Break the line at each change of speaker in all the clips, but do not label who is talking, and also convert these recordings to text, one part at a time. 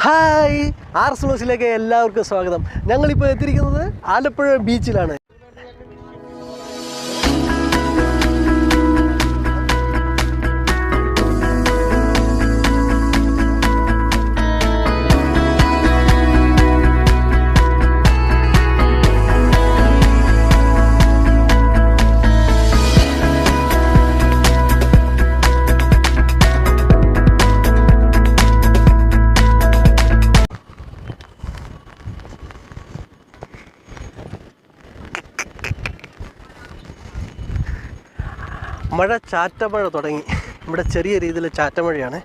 Hi ആർസ് ബ്ലോഗ്സിലേക്ക് എല്ലാവർക്കും സ്വാഗതം. ഞങ്ങളിപ്പോൾ എത്തിയിരിക്കുന്നത് ആലപ്പുഴ ബീച്ചിലാണ്. മഴ ചാറ്റമഴ തുടങ്ങി. ഇവിടെ ചെറിയ രീതിയിൽ ചാറ്റമഴയാണ്.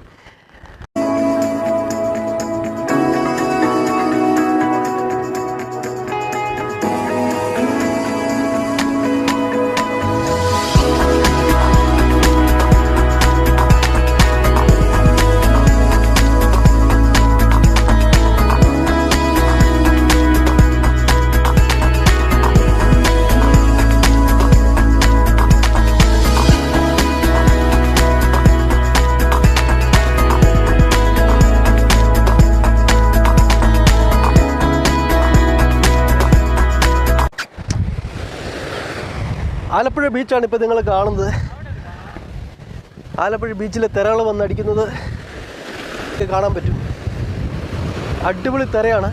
ആലപ്പുഴ ബീച്ചാണ് ഇപ്പോൾ നിങ്ങൾ കാണുന്നത്. ആലപ്പുഴ ബീച്ചിലെ തിരകൾ വന്നടിക്കുന്നത് കാണാൻ പറ്റും. അടിപൊളി തിരയാണ്.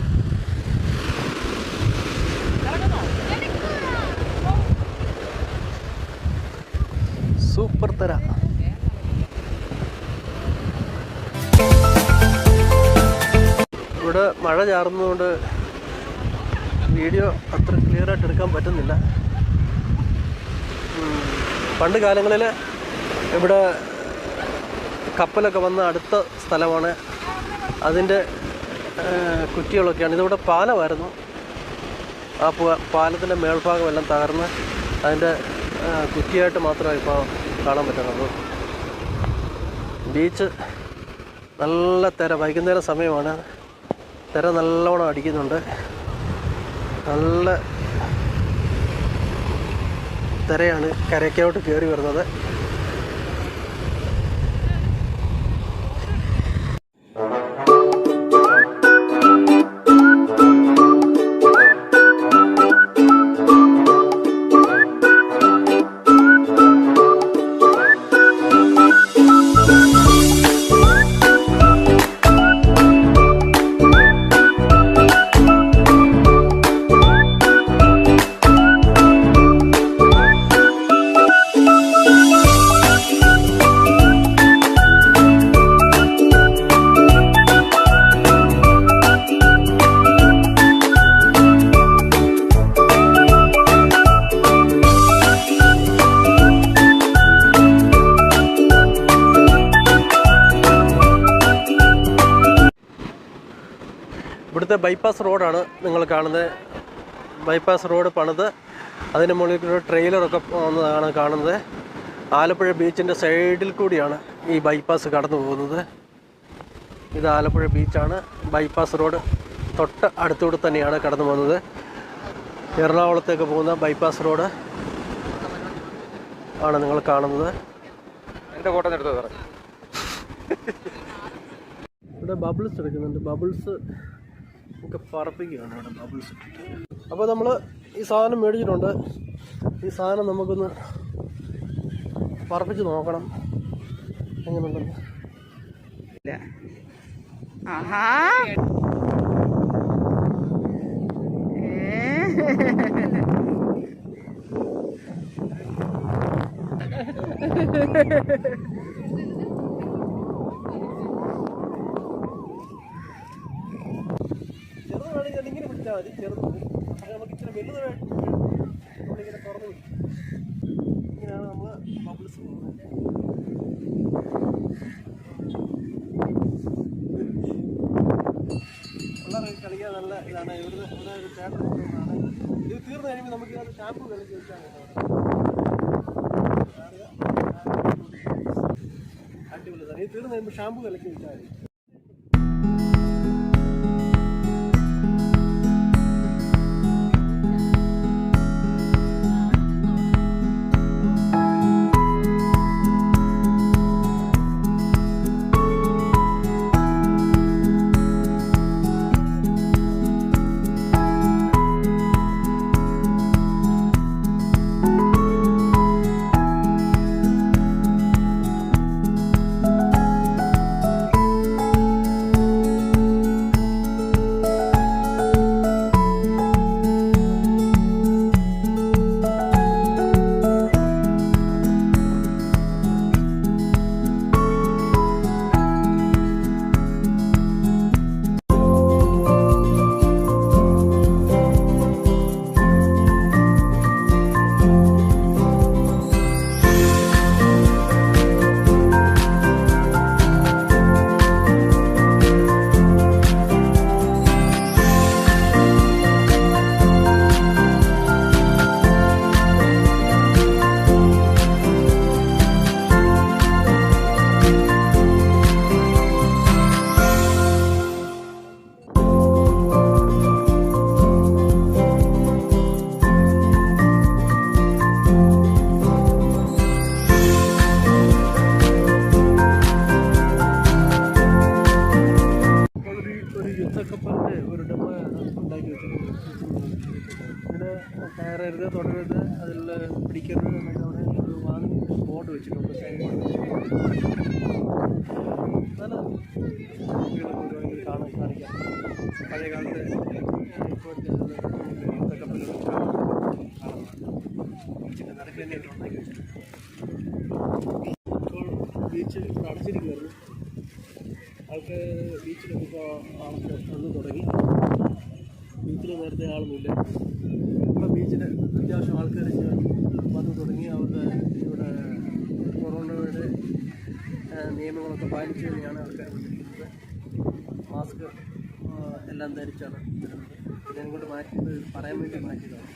സൂപ്പർ തിര. ഇവിടെ മഴ ചാറുന്നതുകൊണ്ട് വീഡിയോ അത്ര ക്ലിയറായിട്ട് എടുക്കാൻ പറ്റുന്നില്ല. പണ്ട് കാലങ്ങളിൽ ഇവിടെ കപ്പലൊക്കെ വന്ന അടുത്ത സ്ഥലമാണ്. അതിൻ്റെ കുറ്റികളൊക്കെയാണ്. ഇതിവിടെ പാലമായിരുന്നു. ആ പാലത്തിൻ്റെ മേൽഭാഗമെല്ലാം തകർന്ന് അതിൻ്റെ കുറ്റിയായിട്ട് മാത്രമേ ഇപ്പോൾ കാണാൻ പറ്റുന്നത്. ബീച്ച് നല്ല തിര. വൈകുന്നേരം സമയമാണ്. തിര നല്ലവണ്ണം അടിക്കുന്നുണ്ട്. നല്ല തിരയാണ് കരയ്ക്കോട്ട് കയറി വരുന്നത്. ഇവിടുത്തെ ബൈപ്പാസ് റോഡാണ് നിങ്ങൾ കാണുന്നത്. ബൈപ്പാസ് റോഡ് പണിത് അതിന് മുകളിൽ ട്രെയിലറൊക്കെ പോകുന്നതാണ് കാണുന്നത്. ആലപ്പുഴ ബീച്ചിൻ്റെ സൈഡിൽ കൂടിയാണ് ഈ ബൈപ്പാസ് കടന്നു പോകുന്നത്. ഇത് ആലപ്പുഴ ബീച്ചാണ്. ബൈപ്പാസ് റോഡ് തൊട്ട് അടുത്തുകൂടെ തന്നെയാണ് കടന്നു പോകുന്നത്. എറണാകുളത്തേക്ക് പോകുന്ന ബൈപ്പാസ് റോഡ് ആണ് നിങ്ങൾ കാണുന്നത്.
എൻ്റെ ഫോട്ടോ എടുത്തത്
ഇവിടെ ബബിൾസ് എടുക്കുന്നുണ്ട്. ബബിൾസ് ഒക്കെ പറപ്പിക്കുകയാണ് ഇവിടെ ബബിൾസ്. അപ്പോൾ നമ്മൾ ഈ സാധനം മേടിച്ചിട്ടുണ്ട്. ഈ സാധനം നമുക്കൊന്ന് പറപ്പിച്ച് നോക്കണം എങ്ങനെയുണ്ടെന്ന്. ഇങ്ങനെ പിടിച്ചാൽ മതി. ചെറുത് നമുക്ക് ഇച്ചിരി വലുതായിട്ട് നമ്മളിങ്ങനെ തുറന്നു പിടിക്കും. ഇങ്ങനെയാണ് നമ്മൾ ബബിൾസ് പോകുന്നത്. വളരെ കളിക്കാൻ നല്ല ഇതാണ്. ഇവിടുന്ന് ഇവിടെ ഒരു ചേട്ടൻ കൊണ്ടുവന്നതാണ്. ഇത് തീർന്നു കഴിയുമ്പോൾ നമുക്ക് അത് ഷാമ്പു കളിച്ച് വെച്ചാൽ അടിപൊളി സാർ. ഇത് തീർന്നു കഴിയുമ്പോൾ ഷാമ്പു കലക്കി വെച്ചാൽ മതി. കപ്പലിൻ്റെ ഒരു ഡബ്ബ ഉണ്ടാക്കി വെച്ചിട്ടുണ്ട്. ഇതിന് കയറരുത്, തുടരരുത്, അതിൽ പിടിക്കരുത് എന്നൊക്കെ അവിടെ ഒരു വാങ്ങി ബോർഡ് വെച്ചിട്ടുണ്ട്. സൈൻ ബോർഡ് നല്ലതാണ്. കുട്ടികളൊക്കെ കാണിക്കാം. പഴയ കാലത്ത് ഇപ്പോഴത്തെ കപ്പലുകൾ ബീച്ചിൻ്റെ നടക്ക് തന്നെയായിട്ട് ഉണ്ടാക്കി വെച്ചിട്ടുണ്ട്. ഇപ്പോൾ ബീച്ച് അടച്ചിരിക്കുമായിരുന്നു. ആൾക്ക് ബീച്ചിലൊക്കെ ഇപ്പോൾ ആൾക്ക് വന്ന് തുടങ്ങി. ബീച്ചിൽ നേരത്തെ ആളൊന്നുമില്ല. ഇപ്പം ബീച്ചിൽ അത്യാവശ്യം ആൾക്കാർ വന്ന് തുടങ്ങി. അവർക്ക് ഇവിടെ കൊറോണയുടെ നിയമങ്ങളൊക്കെ പാലിച്ച് തന്നെയാണ് ആൾക്കാർ വന്നിരിക്കുന്നത്. മാസ്ക് എല്ലാം ധരിച്ചാണ് വരുന്നത്. ഇതിനെ കൊണ്ട് പറയാൻ വേണ്ടി മാറ്റിയതാണ്.